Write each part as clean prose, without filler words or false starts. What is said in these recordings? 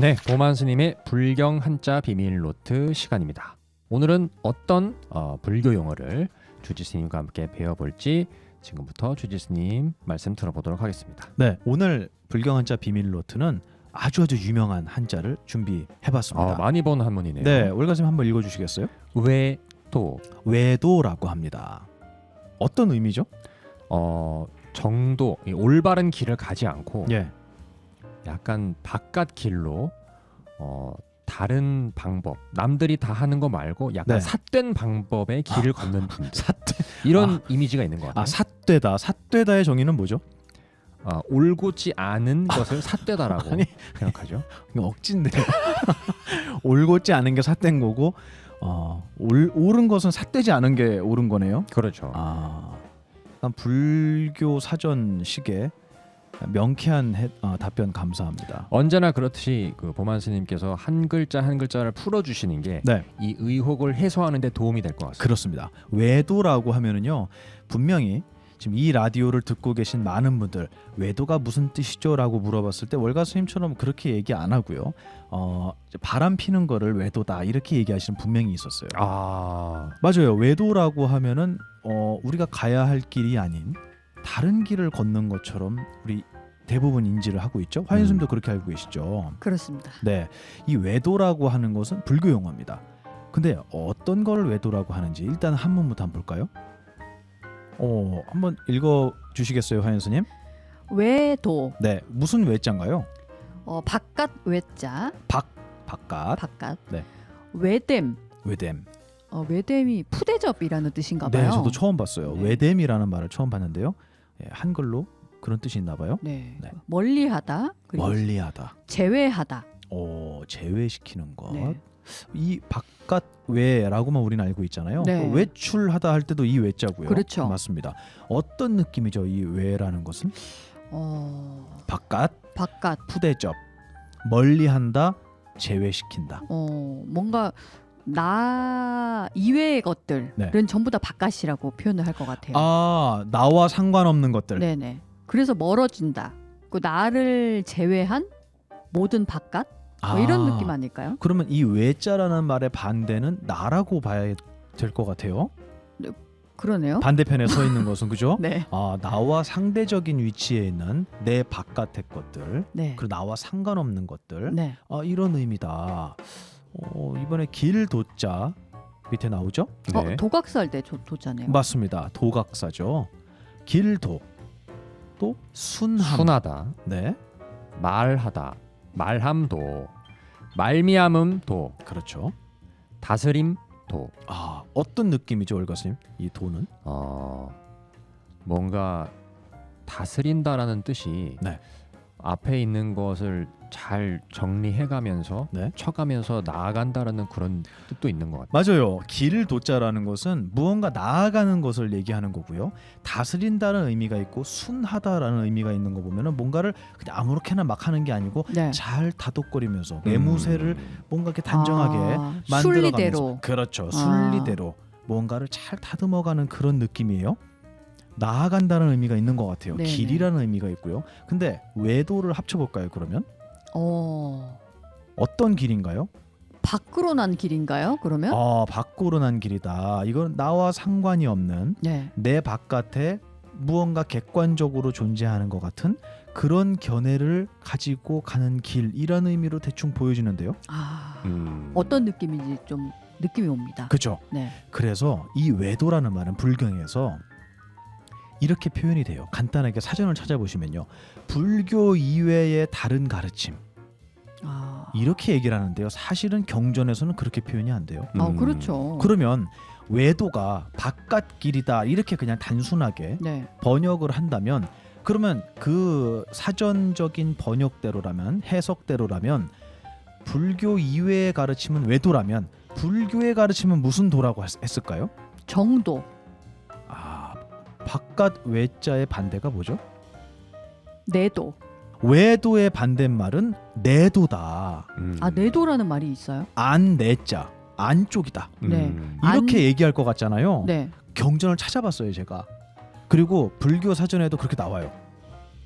네, 보만 스님의 불경 한자 비밀 노트 시간입니다. 오늘은 어떤 불교 용어를 주지 스님과 함께 배워볼지 지금부터 주지 스님 말씀 들어보도록 하겠습니다. 네, 오늘 불경 한자 비밀 노트는 아주 유명한 한자를 준비해봤습니다. 많이 본 한문이네요. 네, 올가님 한번 읽어주시겠어요? 외도. 외도라고 합니다. 어떤 의미죠? 정도, 이 올바른 길을 가지 않고 예. 약간 바깥 길로 다른 방법, 남들이 다 하는 거 말고 약간 네. 삿된 방법의 길을 걷는 분들. 삿되. 이런 이미지가 있는 것 같아요. 삿되다. 삿되다의 정의는 뭐죠? 올곧지 않은 것을 삿되다라고 아니. 생각하죠. 이거 억진데. 올곧지 않은 게 삿된 거고, 옳은 것은 삿되지 않은 게 옳은 거네요. 그렇죠. 약간 불교 사전식의 명쾌한 답변 감사합니다. 언제나 그렇듯이 그 보만 스님께서 한 글자 한 글자를 풀어주시는 게 이 네, 의혹을 해소하는 데 도움이 될 것 같습니다. 그렇습니다. 외도라고 하면은요, 분명히 지금 이 라디오를 듣고 계신 많은 분들 외도가 무슨 뜻이죠? 라고 물어봤을 때 월가 스님처럼 그렇게 얘기 안 하고요. 바람 피는 거를 외도다 이렇게 얘기하시는 분명히 있었어요. 맞아요. 외도라고 하면은 우리가 가야 할 길이 아닌 다른 길을 걷는 것처럼 우리 대부분 인지를 하고 있죠. 화인스님도 그렇게 알고 계시죠. 그렇습니다. 네, 이 외도라고 하는 것은 불교 용어입니다. 근데 어떤 걸 외도라고 하는지 일단 한문부터 한번 볼까요? 한번 읽어 주시겠어요, 화인스님? 외도. 네, 무슨 외자인가요? 바깥 외자. 바깥. 바깥. 네. 외댐. 외댐. 외댐이 푸대접이라는 뜻인가 봐요. 네, 저도 처음 봤어요. 네. 외댐이라는 말을 처음 봤는데요. 한글로 그런 뜻이 있나 봐요. 네. 네. 멀리하다. 그리고 멀리하다. 제외하다. 제외시키는 것. 네. 이 바깥 외라고만 우리는 알고 있잖아요. 네. 외출하다 할 때도 이 외자고요. 그렇죠. 맞습니다. 어떤 느낌이죠, 이 외라는 것은? 바깥, 바깥. 푸대접, 멀리한다, 제외시킨다. 뭔가 나 이외의 것들은 네. 전부 다 바깥이라고 표현을 할 것 같아요. 나와 상관없는 것들. 네네. 그래서 멀어진다. 그 나를 제외한 모든 바깥. 이런 느낌 아닐까요? 그러면 이 외자라는 말의 반대는 나라고 봐야 될 것 같아요. 그러네요. 반대편에 서 있는 것은 그죠? 네. 나와 상대적인 위치에 있는 내 바깥의 것들, 네. 그리고 나와 상관없는 것들. 네. 이런 의미다. 이번에 길도자 밑에 나오죠? 네. 도각사 할 때 도잖아요. 맞습니다. 도각사죠. 길도, 또 순함. 순하다, 네, 말하다, 말함도, 말미암음도, 그렇죠. 다스림도. 어떤 느낌이죠, 올가스님? 이 도는? 뭔가 다스린다라는 뜻이 네. 앞에 있는 것을 잘 정리해가면서 네. 쳐가면서 나아간다라는 그런 뜻도 있는 것 같아요. 맞아요. 길도자라는 것은 무언가 나아가는 것을 얘기하는 거고요. 다스린다는 의미가 있고 순하다라는 의미가 있는 거 보면은 뭔가를 그냥 아무렇게나 막 하는 게 아니고 네. 잘 다독거리면서 매무새를 뭔가 이렇게 단정하게 만들어가면서 순리대로. 그렇죠. 순리대로 뭔가를 잘 다듬어가는 그런 느낌이에요. 나아간다는 의미가 있는 것 같아요. 네네. 길이라는 의미가 있고요. 근데 외도를 합쳐볼까요? 그러면 어떤 길인가요? 밖으로 난 길인가요? 그러면? 밖으로 난 길이다. 이건 나와 상관이 없는 네. 내 바깥에 무언가 객관적으로 존재하는 것 같은 그런 견해를 가지고 가는 길이라는 의미로 대충 보여지는데요. 어떤 느낌인지 좀 느낌이 옵니다. 그렇죠. 네. 그래서 이 외도라는 말은 불경에서 이렇게 표현이 돼요. 간단하게 사전을 찾아보시면요. 불교 이외의 다른 가르침 이렇게 얘기를 하는데요. 사실은 경전에서는 그렇게 표현이 안 돼요. 그렇죠. 그러면 외도가 바깥 길이다 이렇게 그냥 단순하게 네. 번역을 한다면 그러면 그 사전적인 번역대로라면 해석대로라면 불교 이외의 가르침은 외도라면 불교의 가르침은 무슨 도라고 했을까요? 정도. 바깥 외자의 반대가 뭐죠? 내도. 외도의 반대말은 내도다. 내도라는 말이 있어요? 안 내자 안쪽이다. 네. 이렇게 얘기할 것 같잖아요. 네. 경전을 찾아봤어요 제가. 그리고 불교 사전에도 그렇게 나와요.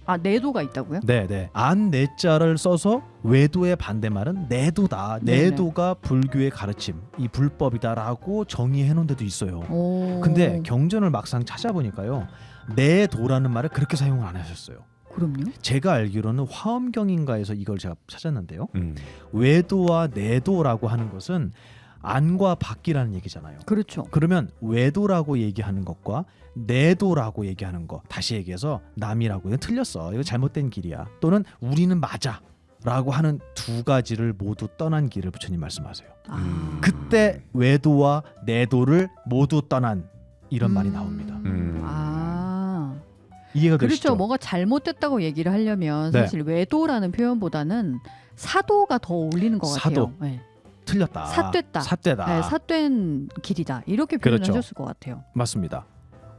아, 내도가 있다고요? 네네. 안 내자를 써서 외도의 반대말은 내도다. 네네. 내도가 불교의 가르침, 이 불법이다라고 정의해 놓은 데도 있어요. 오. 근데 경전을 막상 찾아보니까요, 내도라는 말을 그렇게 사용을 안 하셨어요. 그럼요? 제가 알기로는 화엄경인가에서 이걸 제가 찾았는데요. 음. 외도와 내도라고 하는 것은 안과 밖이라는 얘기잖아요. 그렇죠. 그러면 외도라고 얘기하는 것과 내도라고 얘기하는 거, 다시 얘기해서 남이라고 이건 틀렸어, 이거 잘못된 길이야, 또는 우리는 맞아 라고 하는 두 가지를 모두 떠난 길을 부처님 말씀하세요. 아. 그때 외도와 내도를 모두 떠난 이런 말이 나옵니다. 아. 이해가 되시죠? 그렇죠. 뭔가 잘못됐다고 얘기를 하려면 네. 사실 외도라는 표현보다는 사도가 더 어울리는 것 사도. 같아요. 네. 틀렸다, 삿됐다. 삿되다. 네, 삿된 길이다. 이렇게 그렇죠. 표현하셨을 것 같아요. 맞습니다.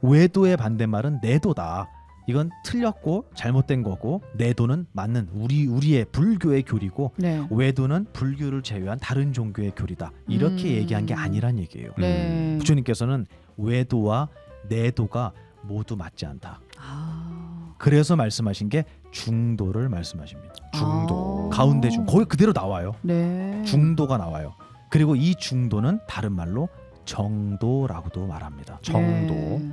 외도의 반대말은 내도다. 이건 틀렸고 잘못된 거고, 내도는 맞는 우리의 불교의 교리고, 네. 외도는 불교를 제외한 다른 종교의 교리다. 이렇게 얘기한 게 아니란 얘기예요. 네. 부처님께서는 외도와 내도가 모두 맞지 않다. 아. 그래서 말씀하신 게 중도를 말씀하십니다. 중도. 아. 가운데 중, 거기 그대로 나와요. 네. 중도가 나와요. 그리고 이 중도는 다른 말로 정도라고도 말합니다. 정도. 네.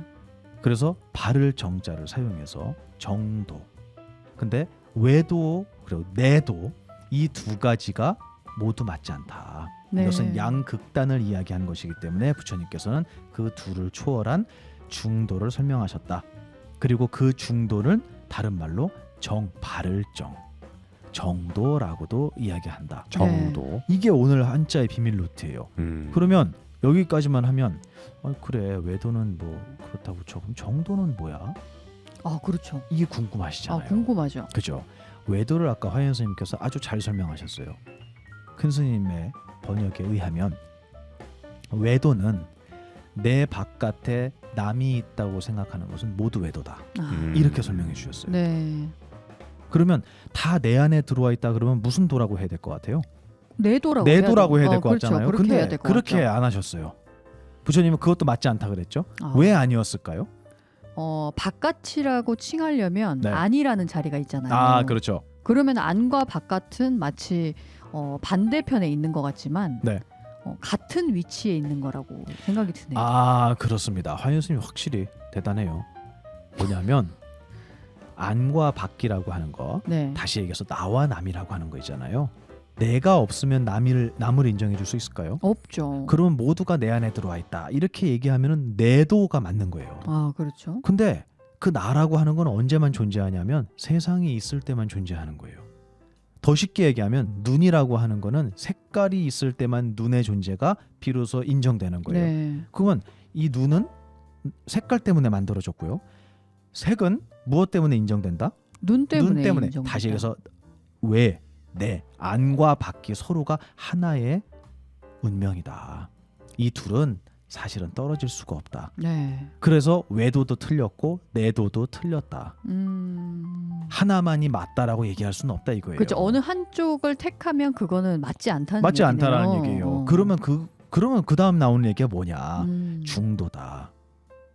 그래서 발을 정자를 사용해서 정도. 근데 외도 그리고 내도, 이 두 가지가 모두 맞지 않다. 네. 이것은 양극단을 이야기하는 것이기 때문에 부처님께서는 그 둘을 초월한 중도를 설명하셨다. 그리고 그 중도는 다른 말로 발을 정도라고도 이야기한다. 정도. 이게 오늘 한자의 비밀 노트예요. 그러면 여기까지만 하면 그래, 외도는 뭐 그렇다고 쳐. 그럼 정도는 뭐야? 아, 그렇죠. 이게 궁금하시잖아요. 아, 궁금하죠. 그죠? 외도를 아까 화연 선생님께서 아주 잘 설명하셨어요. 큰 스님의 번역에 의하면 외도는 내 바깥에 남이 있다고 생각하는 것은 모두 외도다. 아. 이렇게 설명해 주셨어요. 네. 그러면 다 내 안에 들어와 있다 그러면 무슨 도라고 해야 될 것 같아요? 내도라고 내도라고 해야 될 것 그렇죠. 같잖아요. 그렇게 해야 근데 될 것 그렇게 같죠. 안 하셨어요. 부처님은 그것도 맞지 않다 그랬죠. 아. 왜 아니었을까요? 바깥이라고 칭하려면 네. 안이라는 자리가 있잖아요. 아, 그렇죠. 그러면 안과 바깥은 마치 반대편에 있는 것 같지만 네. 같은 위치에 있는 거라고 생각이 드네요. 아, 그렇습니다. 화연 스님이 확실히 대단해요. 뭐냐면 안과 밖이라고 하는 거, 네. 다시 얘기해서 나와 남이라고 하는 거 있잖아요. 내가 없으면 남을 인정해 줄 수 있을까요? 없죠. 그러면 모두가 내 안에 들어와 있다. 이렇게 얘기하면은 내도가 맞는 거예요. 아, 그렇죠. 근데 그 나라고 하는 건 언제만 존재하냐면 세상이 있을 때만 존재하는 거예요. 더 쉽게 얘기하면 눈이라고 하는 거는 색깔이 있을 때만 눈의 존재가 비로소 인정되는 거예요. 네. 그러면 이 눈은 색깔 때문에 만들어졌고요. 색은 무엇 때문에 인정된다? 눈 때문에. 눈 때문에. 인정된다. 다시 얘기해서 내 안과 밖이 서로가 하나의 운명이다. 이 둘은 사실은 떨어질 수가 없다. 네. 그래서 외도도 틀렸고 내도도 틀렸다. 하나만이 맞다라고 얘기할 수는 없다 이거예요. 그렇죠. 어느 한쪽을 택하면 그거는 맞지 않다는 맞지 얘기네요. 않다라는 얘기예요. 그러면 그 다음 나오는 얘기가 뭐냐? 음. 중도다.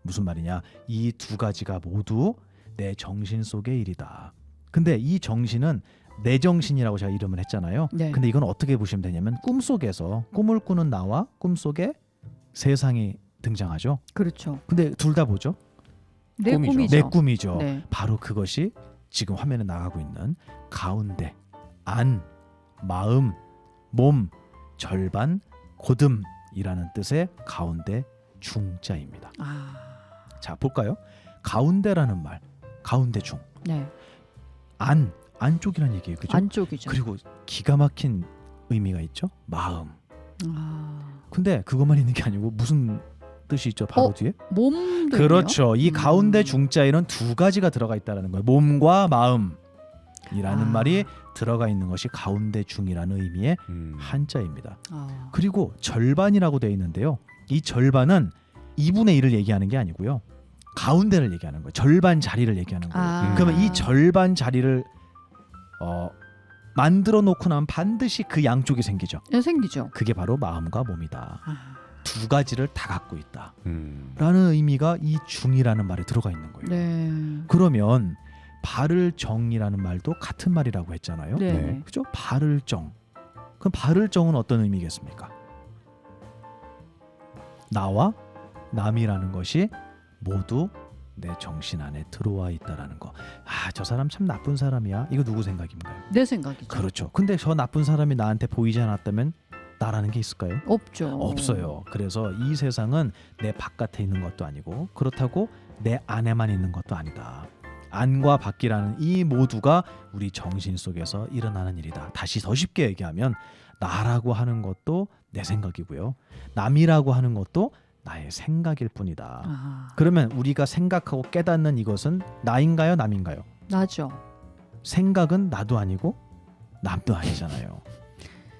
무슨 말이냐? 이 두 가지가 모두 내 정신 속의 일이다. 근데 이 정신은 내 정신이라고 제가 이름을 했잖아요. 네. 근데 이건 어떻게 보시면 되냐면 꿈속에서 꿈을 꾸는 나와 꿈속에 세상이 등장하죠. 그렇죠. 근데 둘 다 뭐죠? 내 꿈이죠. 꿈이죠. 내 꿈이죠. 네. 바로 그것이 지금 화면에 나가고 있는 가운데, 안, 마음, 몸, 절반, 고듬이라는 뜻의 가운데 중자입니다. 아. 자, 볼까요? 가운데라는 말, 가운데 중. 네. 안쪽이라는 얘기예요. 그죠? 안쪽이죠. 그리고 기가 막힌 의미가 있죠. 마음. 아. 근데 그것만 있는 게 아니고 무슨 뜻이 있죠? 바로 뒤에? 몸도 그렇죠. 이 있네요? 가운데 중자에는 두 가지가 들어가 있다는 거예요. 몸과 마음이라는 아. 말이 들어가 있는 것이 가운데 중이라는 의미의 한자입니다. 아. 그리고 절반이라고 되어 있는데요. 이 절반은 2분의 1을 얘기하는 게 아니고요. 가운데를 얘기하는 거예요. 절반 자리를 얘기하는 거예요. 아. 그러면 이 절반 자리를 만들어 놓고 나면 반드시 그 양쪽이 생기죠. 네, 생기죠. 그게 바로 마음과 몸이다. 아. 두 가지를 다 갖고 있다. 라는 의미가 이 중이라는 말에 들어가 있는 거예요. 네. 그러면 바를 정이라는 말도 같은 말이라고 했잖아요. 네. 네. 그죠? 바를 정. 그럼 바를 정은 어떤 의미겠습니까? 나와 남이라는 것이 모두 내 정신 안에 들어와 있다라는 거. 아, 저 사람 참 나쁜 사람이야. 이거 누구 생각인가요? 내 생각이죠. 그렇죠. 근데 저 나쁜 사람이 나한테 보이지 않았다면 나라는 게 있을까요? 없죠. 없어요. 그래서 이 세상은 내 바깥에 있는 것도 아니고 그렇다고 내 안에만 있는 것도 아니다. 안과 밖이라는 이 모두가 우리 정신 속에서 일어나는 일이다. 다시 더 쉽게 얘기하면 나라고 하는 것도 내 생각이고요. 남이라고 하는 것도 나의 생각일 뿐이다. 아, 그러면 우리가 생각하고 깨닫는 이것은 나인가요? 남인가요? 나죠. 생각은 나도 아니고 남도 아니잖아요.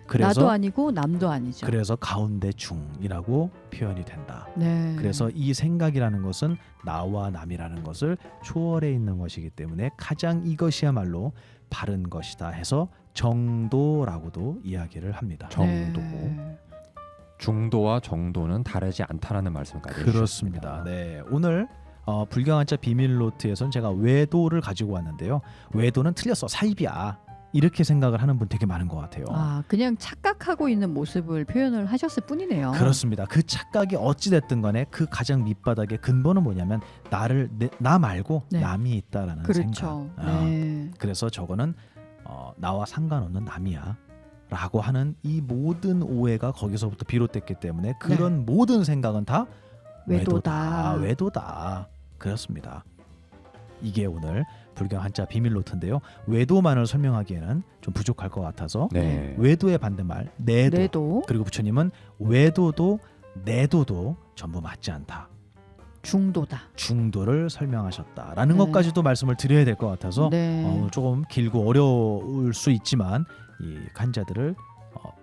그래서 나도 아니고 남도 아니죠. 그래서 가운데 중이라고 표현이 된다. 네. 그래서 이 생각이라는 것은 나와 남이라는 것을 초월해 있는 것이기 때문에 가장 이것이야말로 바른 것이다 해서 정도라고도 이야기를 합니다. 정도. 네. 중도와 정도는 다르지 않다라는 말씀까지 그렇습니다. 해주셨습니다. 네, 오늘 불경한자 비밀 노트에서는 제가 외도를 가지고 왔는데요. 외도는 틀렸어, 사입이야. 이렇게 생각을 하는 분 되게 많은 것 같아요. 아, 그냥 착각하고 있는 모습을 표현을 하셨을 뿐이네요. 그렇습니다. 그 착각이 어찌 됐든 간에 그 가장 밑바닥의 근본은 뭐냐면 나 말고 네. 남이 있다라는 그렇죠. 생각. 네. 그래서 저거는 나와 상관없는 남이야 라고 하는 이 모든 오해가 거기서부터 비롯됐기 때문에 그런 모든 생각은 다 외도다. 외도다. 그렇습니다. 이게 오늘 불경 한자 비밀 노트인데요. 외도만을 설명하기에는 좀 부족할 것 같아서 네. 외도의 반대말 내도. 내도 그리고 부처님은 외도도 내도도 전부 맞지 않다. 중도다. 중도를 설명하셨다라는 네. 것까지도 말씀을 드려야 될 것 같아서 네. 조금 길고 어려울 수 있지만 이 한자들을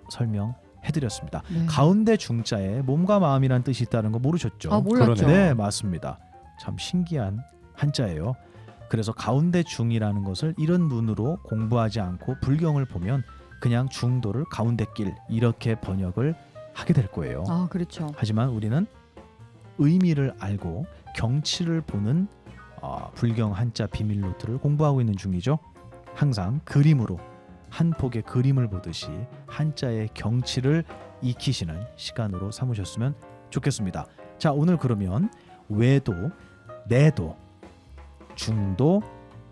설명해드렸습니다. 네. 가운데 중자에 몸과 마음이란 뜻이 있다는 거 모르셨죠? 아, 몰랐죠. 그러네요. 네, 맞습니다. 참 신기한 한자예요. 그래서 가운데 중이라는 것을 이런 눈으로 공부하지 않고 불경을 보면 그냥 중도를 가운데 길 이렇게 번역을 하게 될 거예요. 아, 그렇죠. 하지만 우리는 의미를 알고 경치를 보는 불경 한자 비밀 노트를 공부하고 있는 중이죠. 항상 그림으로 한 폭의 그림을 보듯이 한자의 경치를 익히시는 시간으로 삼으셨으면 좋겠습니다. 자, 오늘 그러면 외도, 내도, 중도,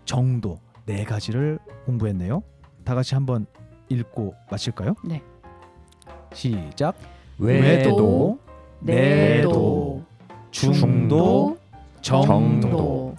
정도 네 가지를 공부했네요. 다 같이 한번 읽고 마칠까요? 네. 시작. 외도, 내도, 중도, 정도.